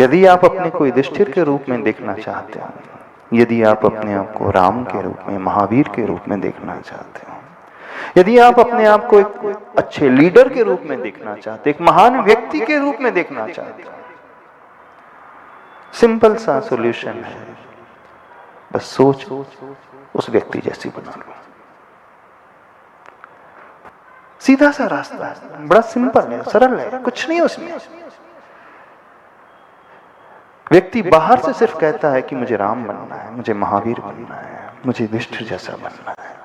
यदि आप अपने को युधिष्ठिर के रूप में देखना चाहते हो, यदि आप अपने आप को राम के रूप में, महावीर के रूप में देखना चाहते हो, यदि आप अपने आप को एक अच्छे लीडर के रूप में देखना चाहते, एक महान व्यक्ति के रूप में देखना चाहते हो, सिंपल सा सॉल्यूशन है, बस सोच उस व्यक्ति जैसी बना लो। सीधा सा रास्ता है, बड़ा सिंपल है, सरल है, कुछ नहीं उसमें। व्यक्ति बाहर से सिर्फ कहता है कि मुझे राम बनना है, मुझे महावीर बनना है, मुझे युधिष्ठिर जैसा बनना है,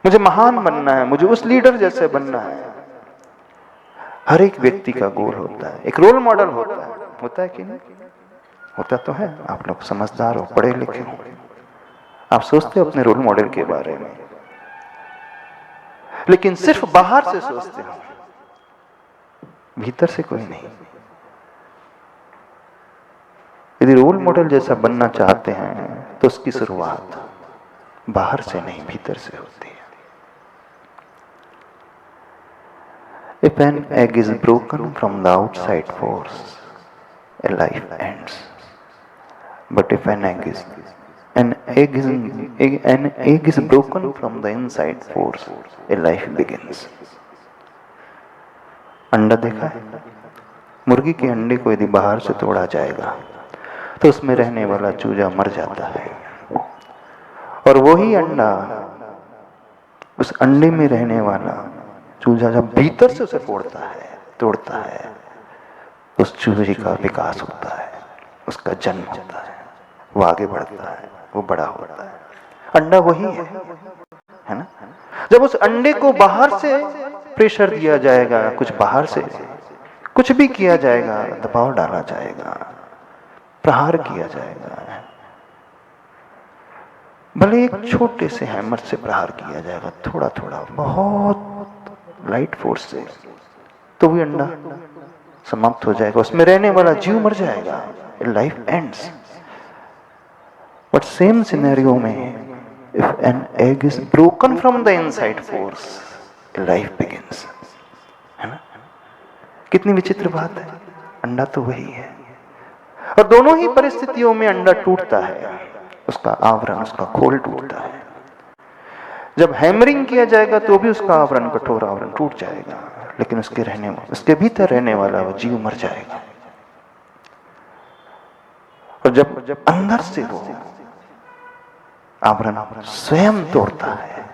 मुझे महान बनना है, मुझे उस लीडर जैसे बनना है। हर एक व्यक्ति का गोल होता है, एक रोल मॉडल होता है कि नहीं? होता तो है। आप लोग समझदार हो, पढ़े लिखे हो, आप सोचते हो अपने रोल मॉडल के बारे में, लेकिन सिर्फ बाहर से सोचते हो, भीतर से कोई नहीं। यदि रोल मॉडल जैसा बनना चाहते हैं तो उसकी शुरुआत बाहर से नहीं, भीतर से होती है। If an egg is broken from the outside force, a life ends. But if an egg is broken from the inside force, a life begins. अंडा देखा है? मुर्गी के अंडे को यदि बाहर से तोड़ा जाएगा तो उसमें रहने वाला चूजा मर जाता है, और वही अंडा, उस अंडे में रहने वाला चूजा जब भीतर से उसे तोड़ता है, उस चूजे का विकास होता है, उसका जन्म होता है, वो आगे बढ़ता है, वो बड़ा होता है। अंडा वही है ना? जब उस अंडे को बाहर से प्रेशर दिया जाएगा, कुछ बाहर से कुछ भी किया जाएगा, दबाव डाला जाएगा, प्रहार किया जाएगा, भले एक छोटे से हैमर से प्रहार किया जाएगा, थोड़ा थोड़ा, बहुत लाइट फोर्स से, तो भी अंडा समाप्त हो जाएगा, उसमें रहने वाला जीव मर जाएगा, life ends. But same scenario में, if an egg is broken from the inside force, life begins. है ना? कितनी विचित्र बात है। अंडा तो वही है, और दोनों ही परिस्थितियों में अंडा टूटता है, उसका आवरण, उसका खोल टूटता है। जब हैमरिंग किया जाएगा तो भी उसका आवरण, कठोर आवरण टूट जाएगा, लेकिन उसके भीतर रहने वाला वो जीव मर जाएगा। और जब अंदर से वो आवरण स्वयं तोड़ता है,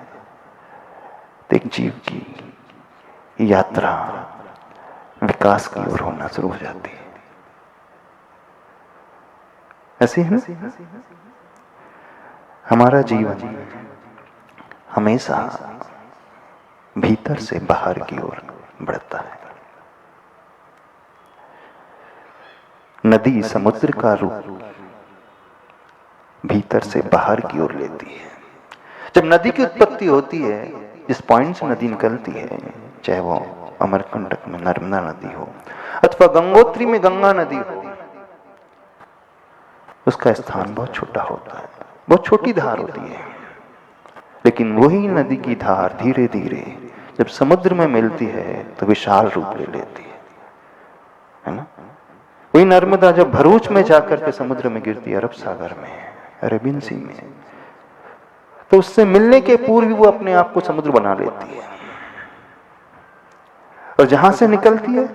तो एक जीव की यात्रा विकास की ओर होना शुरू हो जाती है। ऐसी है ना? हमारा जीवन हमेशा भीतर से बाहर की ओर बढ़ता है। नदी समुद्र का रूप भीतर से बाहर की ओर लेती है। जब नदी की उत्पत्ति होती है, जिस पॉइंट से नदी निकलती है, चाहे वो अमरकंटक में नर्मदा नदी हो अथवा गंगोत्री में गंगा नदी हो, उसका स्थान बहुत छोटा होता है, बहुत छोटी धार होती है। लेकिन वही नदी की धार धीरे धीरे जब समुद्र में मिलती है तो विशाल रूप ले लेती है ना? वही नर्मदा जब भरूच में जाकर के समुद्र में गिरती है, अरब सागर में, अरेबियन सी में, तो उससे मिलने के पूर्व वो अपने आप को समुद्र बना लेती है। और जहां से निकलती है,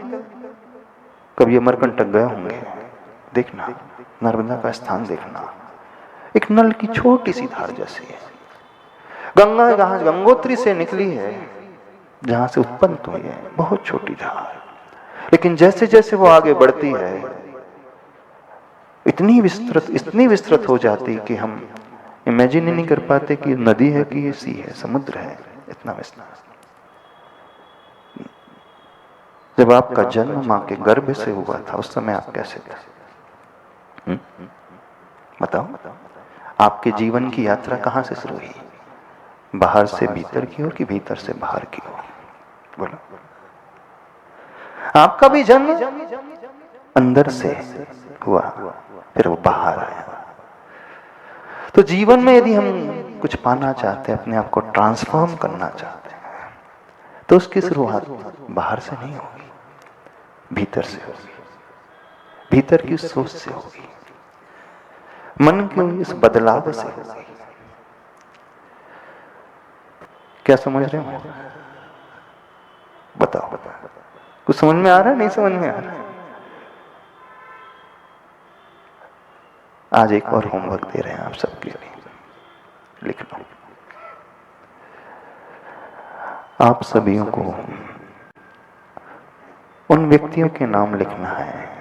कभी अमरकंटक गए होंगे, देखना नर्मदा का स्थान देखना, एक नल की छोटी सी धार जैसी है। गंगा जहां गंगोत्री से निकली है, जहां से उत्पन्न हुई है, बहुत छोटी धार, लेकिन जैसे जैसे वो आगे बढ़ती है, इतनी विस्तृत हो जाती कि हम इमेजिन ही नहीं कर पाते कि नदी है कि ये सी है, समुद्र है, इतना विस्तृत। जब आपका जन्म मां के गर्भ से हुआ था, उस समय आप कैसे थे? बताओ, आपके जीवन की यात्रा कहां से शुरू हुई? बाहर से भीतर की ओर कि भीतर से बाहर की ओर? बोलो। आपका भी जन्म अंदर से हुआ, फिर वो बाहर आया। तो जीवन में यदि हम कुछ पाना चाहते हैं, अपने आप को ट्रांसफॉर्म करना चाहते हैं, तो उसकी शुरुआत बाहर से नहीं होगी, भीतर से होगी। भीतर की सोच से होगी, मन के इस बदलाव से होगी। क्या समझ रहे हो? बताओ, कुछ समझ में आ रहा है? नहीं समझ में आ रहा? आज एक और होमवर्क दे रहे हैं आप सबके लिए, लिख लो। आप सभी को उन व्यक्तियों के नाम लिखना है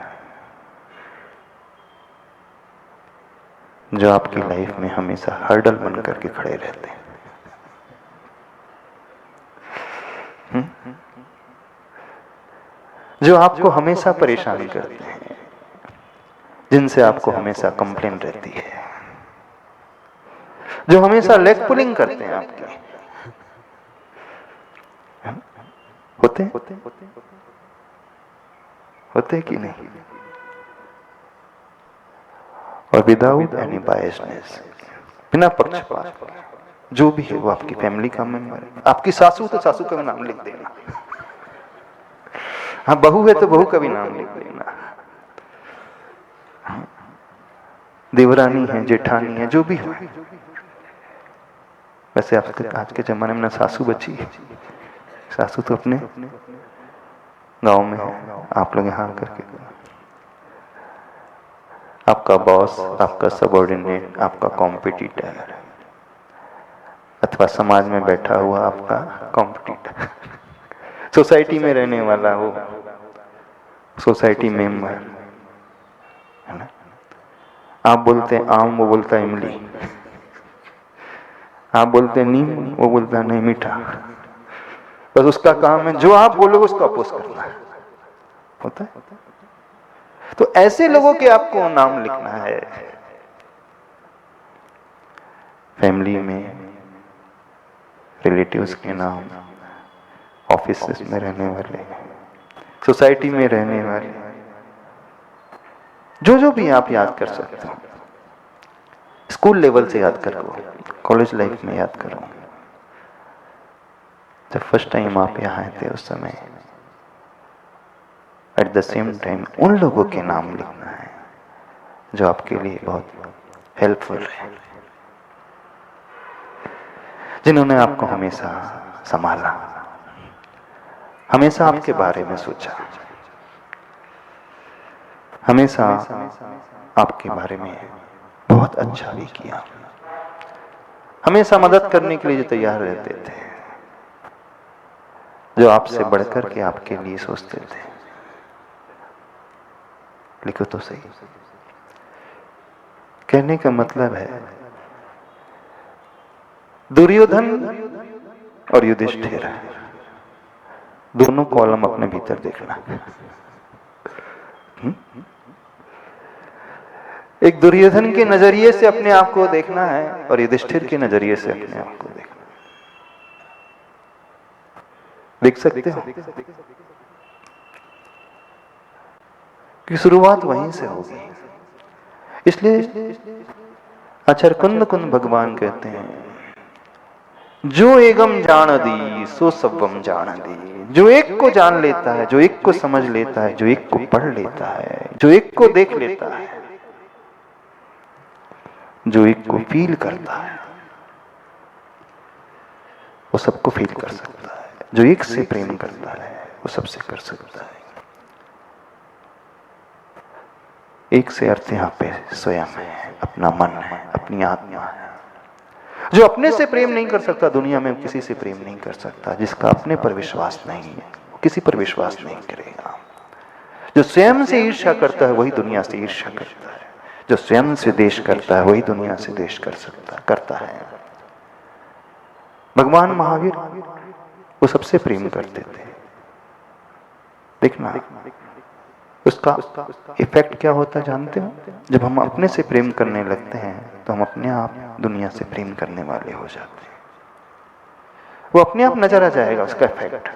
जो आपकी लाइफ में हमेशा हर्डल बन करके खड़े रहते हैं। जो आपको हमेशा परेशान करते हैं, जिनसे आपको हमेशा कंप्लेन रहती है, जो हमेशा लेग पुलिंग करते हैं आपकी। होते कि नहीं? और विदाउट एनी बायसनेस, बिना पक्षपात, जो भी है वो आपकी फैमिली का मेंबर है। आपकी सासू तो सासू का नाम लिख देना, हाँ बहू है तो बहू का भी नाम लिख देना, देवरानी है, जेठानी है, जो भी हो। वैसे आज के जमाने में ना सासू बची है, सासू तो अपने गांव में है। आप लोग यहाँ करके, आपका बॉस, आपका सबऑर्डिनेट, आपका कॉम्पिटिटर, अथवा समाज में बैठा हुआ आपका कॉम्पिटिटर, सोसाइटी में रहने वाला वो सोसाइटी मेंबर, है ना? आप बोलते हैं आम, वो बोलता है इमली। आप बोलते हैं नीम, वो बोलता है नहीं मीठा। बस उसका काम है जो आप बोलोगे उसको अपोज करना है। होता है? तो ऐसे लोगों के आपको नाम लिखना है। फैमिली में रिलेटिव्स के नाम, ऑफिस में रहने वाले, सोसाइटी में रहने वाले, जो जो भी आप याद कर सकते हो। स्कूल लेवल से याद करो, कॉलेज लाइफ में याद करो, जब फर्स्ट टाइम आप यहाँ आए थे उस समय। एट द सेम टाइम उन लोगों के नाम लिखना है जो आपके लिए बहुत हेल्पफुल है, जिन्होंने आपको हमेशा संभाला, हमेशा आपके बारे में सोचा, हमेशा आपके बारे में बहुत अच्छा भी किया, हमेशा मदद करने के लिए जो तैयार रहते थे, जो आपसे बढ़कर के आपके लिए सोचते थे। लिखो तो सही। कहने का मतलब है दुर्योधन और युधिष्ठिर, दोनों कॉलम अपने भीतर देखना। एक दुर्योधन के नजरिए से अपने आप को देखना है और युधिष्ठिर के नजरिए से अपने आप को देखना। देख सकते हो कि शुरुआत वहीं से होगी। इसलिए आचार्य कुंद कुंद भगवान कहते हैं, जो एगम जान दी सो सबम जान दी। जो एक को जान लेता है, जो एक को समझ लेता है, जो एक को पढ़ लेता है, जो एक को देख लेता है, जो एक को फील करता है, वो सबको फील कर सकता है। जो एक से प्रेम करता है वो सबसे कर सकता है। एक से अर्थ यहाँ पे स्वयं है, अपना मन है, अपनी आत्मा है। जो अपने से प्रेम नहीं कर सकता, दुनिया में किसी से प्रेम नहीं कर सकता। जिसका अपने पर विश्वास नहीं है, किसी पर विश्वास नहीं करेगा। जो स्वयं से ईर्ष्या करता है वही दुनिया से ईर्ष्या करता है। जो स्वयं से देश करता है वही दुनिया से देश करता है। भगवान महावीर वो सबसे प्रेम करते थे। देखना उसका इफेक्ट क्या होता है जानते हो? जब हम अपने से प्रेम करने लगते हैं तो हम अपने आप दुनिया से प्रेम करने वाले हो जाते हैं। वो अपने आप नजर आ जाएगा उसका इफेक्ट।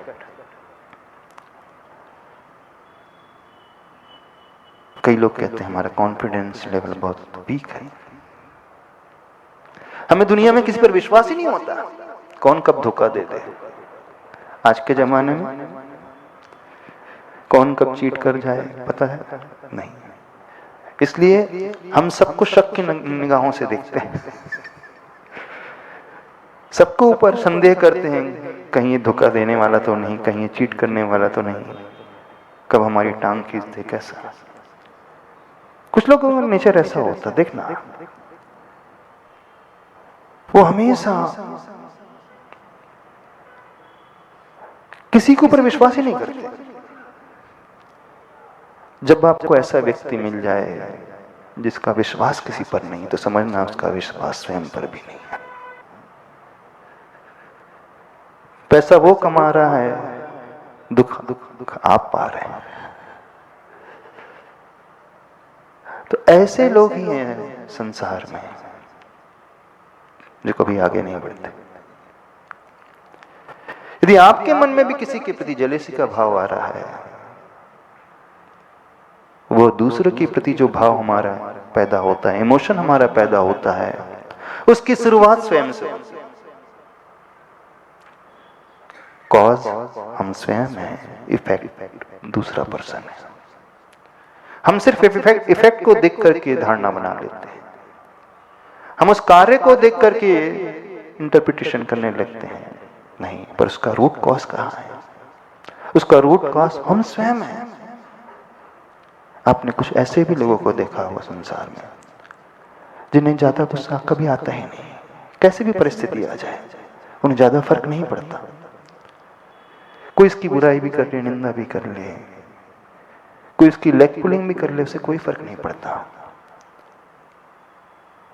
कई लोग कहते हैं हमारा कॉन्फिडेंस लेवल बहुत वीक है, हमें दुनिया में किसी पर विश्वास ही नहीं होता, कौन कब धोखा दे दे। आज के जमाने में कौन कब चीट कर जाए पता है नहीं। इसलिए हम सबको शक की निगाहों से देखते हैं, सबको ऊपर संदेह करते हैं, कहीं ये धोखा देने वाला तो नहीं, कहीं ये चीट करने वाला तो नहीं, कब हमारी टांग खींच दे कैसा। कुछ लोगों का नेचर ऐसा होता, देखना वो हमेशा किसी के ऊपर विश्वास ही नहीं करते। जब आपको ऐसा व्यक्ति मिल जाए जिसका विश्वास किसी पर नहीं, तो समझना उसका विश्वास स्वयं पर भी नहीं है। पैसा वो कमा रहा है, दुख दुख आप पा रहे हैं। तो ऐसे लोग ही हैं संसार में जो कभी आगे नहीं बढ़ते। यदि आपके मन में भी किसी के प्रति जेलसी का भाव आ रहा है, वो दूसरे के प्रति जो भाव हमारा पैदा होता है, इमोशन हमारा पैदा होता है, उसकी शुरुआत स्वयं से। कॉज हम स्वयं हैं, इफेक्ट दूसरा पर्सन है। हम सिर्फ इफेक्ट को देख करके धारणा बना लेते हैं, हम उस कार्य को देख करके इंटरप्रिटेशन करने लगते हैं, नहीं, पर उसका रूट कॉज कहाँ है? उसका रूट कॉज हम स्वयं हैं। आपने कुछ ऐसे भी लोगों को देखा होगा संसार में जिन्हें ज्यादा गुस्सा कभी आता ही नहीं, कैसे भी परिस्थिति आ जाए उन्हें ज्यादा फर्क नहीं पड़ता। कोई इसकी बुराई भी कर ले, निंदा भी कर ले, कोई इसकी लेग पुलिंग भी कर ले, उसे कोई फर्क नहीं पड़ता।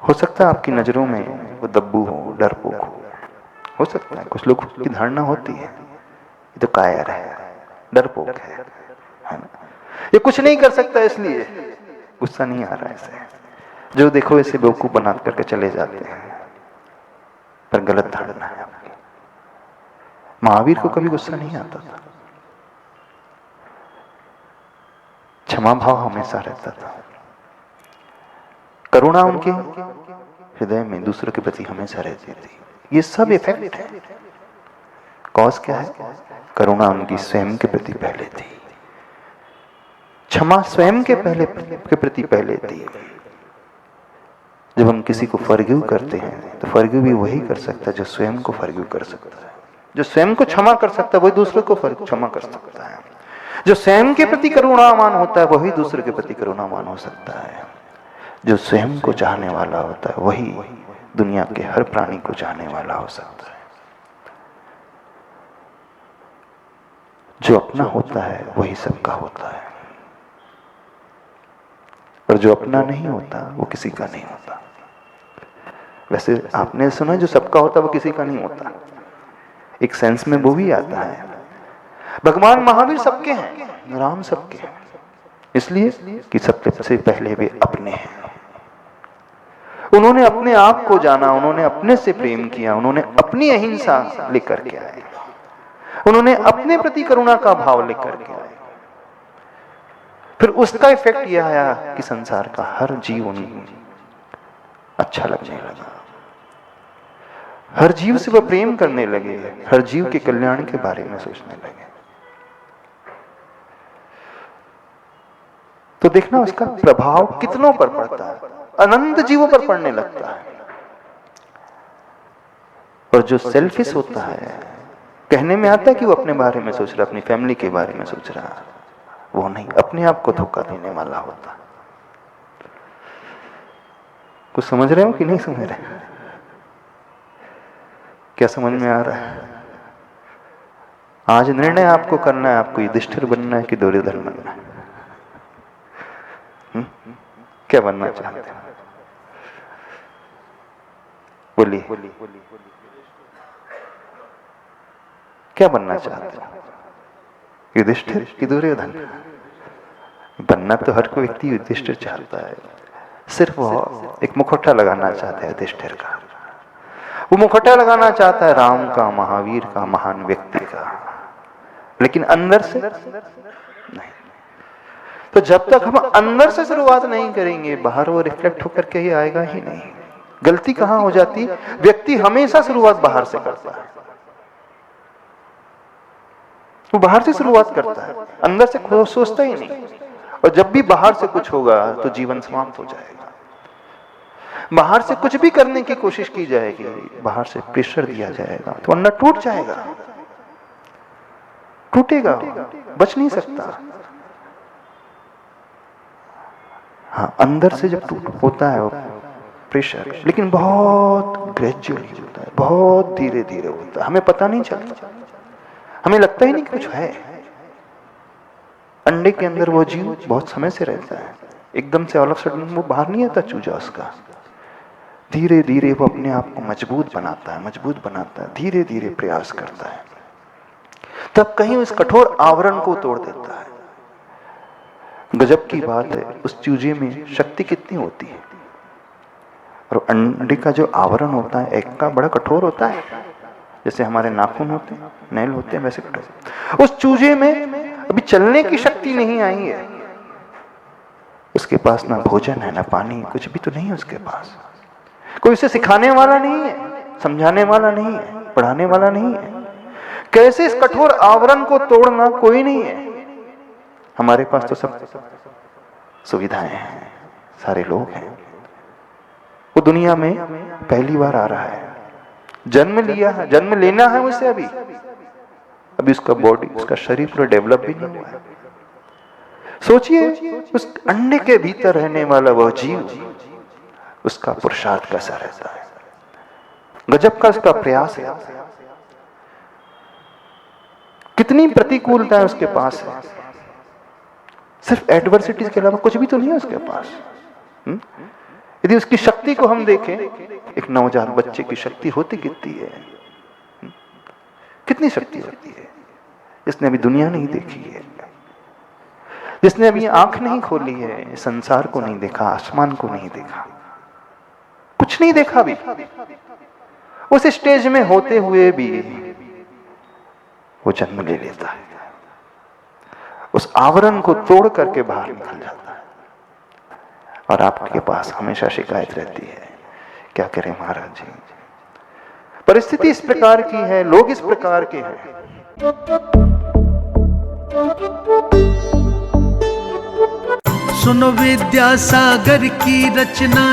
हो सकता है आपकी नजरों में वो दब्बू हो, डरपोक हो सकता है। कुछ लोग की धारणा होती है ये तो कायर है, डरपोक है ना, ये कुछ नहीं कर सकता इसलिए गुस्सा नहीं आ रहा है इसे। जो देखो इसे बेवकूफ बना करके चले जाते हैं, पर गलत धारणा है आपकी। महावीर को कभी गुस्सा नहीं आता था, क्षमा भाव हमेशा रहता था, करुणा उनके हृदय में दूसरों के प्रति हमेशा रहती थी। ये सब इफेक्ट है। कॉज क्या है? करुणा उनकी स्वयं के प्रति पहले थी, क्षमा स्वयं के प्रति पहले थी। जब हम किसी को फॉरगिव करते हैं तो फॉरगिव भी वही कर सकता है जो स्वयं को फॉरगिव कर सकता है। जो स्वयं को क्षमा कर सकता है वही दूसरे को क्षमा कर सकता है। जो स्वयं के प्रति करुणावान होता है वही दूसरे के प्रति करुणावान हो सकता है। जो स्वयं को चाहने वाला होता है वही दुनिया के हर प्राणी को चाहने वाला हो सकता है। जो अपना होता है वही सबका होता है, और जो अपना नहीं होता वो किसी का नहीं होता। वैसे आपने सुना जो सबका होता वो किसी का नहीं होता, एक सेंस में वो भी आता है। भगवान महावीर सबके हैं, राम सबके हैं, इसलिए कि सबसे पहले वे अपने हैं। उन्होंने अपने आप को जाना, उन्होंने अपने से प्रेम किया, उन्होंने अपनी अहिंसा लेकर के आए, उन्होंने अपने प्रति करुणा का भाव लेकर के आए। फिर उसका इफेक्ट यह आया कि संसार का हर जीव उन्हें अच्छा लगने लगा, हर जीव से वह प्रेम करने लगे, हर जीव के कल्याण के बारे में सोचने लगे। तो देखना उसका प्रभाव कितनों पर पड़ता है, अनंत जीवों पर पड़ने लगता है। और जो सेल्फिश होता है, कहने में आता है कि वो अपने बारे में सोच रहा, अपनी फैमिली के बारे में सोच रहा, वो नहीं, अपने आप को धोखा देने वाला होता। कुछ समझ रहे हो कि नहीं समझ रहे? क्या समझ में आ रहा है? आज निर्णय आपको करना है, आपको युधिष्ठिर बनना है कि दुर्योधन बनना है? क्या बनना चाहते हैं? बोलिए, क्या बनना चाहते हैं? युधिष्ठिर कि दुर्योधन? बनना तो हर कोई व्यक्ति युधिष्ठिर चाहता है, सिर्फ वो एक मुखौटा लगाना चाहता है युधिष्ठिर का। वो मुखौटा लगाना चाहता है राम का, महावीर का, महान व्यक्ति का, लेकिन अंदर से नहीं। तो जब तक हम अंदर से शुरुआत नहीं करेंगे, बाहर वो रिफ्लेक्ट होकर के ही आएगा ही नहीं। गलती कहां हो जाती? व्यक्ति हमेशा शुरुआत बाहर से करता है, वो बाहर से शुरुआत करता है, अंदर से सोचता ही नहीं। और जब भी बाहर से कुछ होगा तो जीवन समाप्त हो जाएगा। बाहर से कुछ भी करने की कोशिश की जाएगी, बाहर से प्रेशर दिया जाएगा तो अंडा टूट जाएगा, टूटेगा, बच नहीं सकता। हाँ, अंदर से जब टूट होता है वो प्रेशर, लेकिन बहुत ग्रेजुअली होता है, बहुत धीरे धीरे होता है, हमें पता नहीं चलता, हमें लगता ही नहीं कि कुछ है। अंडे के अंदर वो जीव बहुत समय से रहता है, एकदम से ऑल ऑफ सडन वो बाहर नहीं आता चूजा उसका। धीरे धीरे वो अपने आप को मजबूत बनाता है, मजबूत बनाता है, धीरे धीरे प्रयास करता है, तब कहीं उस कठोर आवरण को तोड़ देता है। गजब की बात है, उस चूजे में शक्ति कितनी होती है। और अंडे का जो आवरण होता है एक का बड़ा कठोर होता है, जैसे हमारे नाखून होते हैं, नैल होते हैं, वैसे कठोर। उस चूजे में अभी चलने की शक्ति नहीं आई है, उसके पास ना भोजन है ना पानी, कुछ भी तो नहीं है उसके पास, कोई उसे सिखाने वाला नहीं है, समझाने वाला नहीं है, पढ़ाने वाला नहीं है। कैसे इस कठोर आवरण को तोड़ना, कोई नहीं है। हमारे पास तो सब सुविधाएं हैं, सारे लोग हैं। वो दुनिया में पहली बार आ रहा है, जन्म लिया है, जन्म लेना है उसे, अभी उसका बॉडी, उसका शरीर पूरा डेवलप भी नहीं हुआ है। सोचिए उस अंडे के भीतर रहने वाला वह जीव, उसका पुरुषार्थ कैसा रहता है, गजब का उसका प्रयास है, कितनी प्रतिकूलता है उसके पास है, सिर्फ एडवर्सिटीज के अलावा कुछ भी तो नहीं है उसके पास। यदि उसकी शक्ति को हम देखें, एक नवजात बच्चे की शक्ति होती कितनी है, कितनी शक्ति होती है, जिसने अभी दुनिया नहीं देखी है, जिसने अभी आंख नहीं खोली है, संसार को नहीं देखा, आसमान को नहीं देखा, कुछ नहीं देखा भी, उस स्टेज में होते हुए भी वो जन्म ले लेता है, उस आवरण को तोड़ करके बाहर निकल जाता है। और आपके पास हमेशा शिकायत रहती है, क्या करें महाराज जी, परिस्थिति इस प्रकार की है, लोग इस प्रकार के हैं। सुनो विद्यासागर की रचना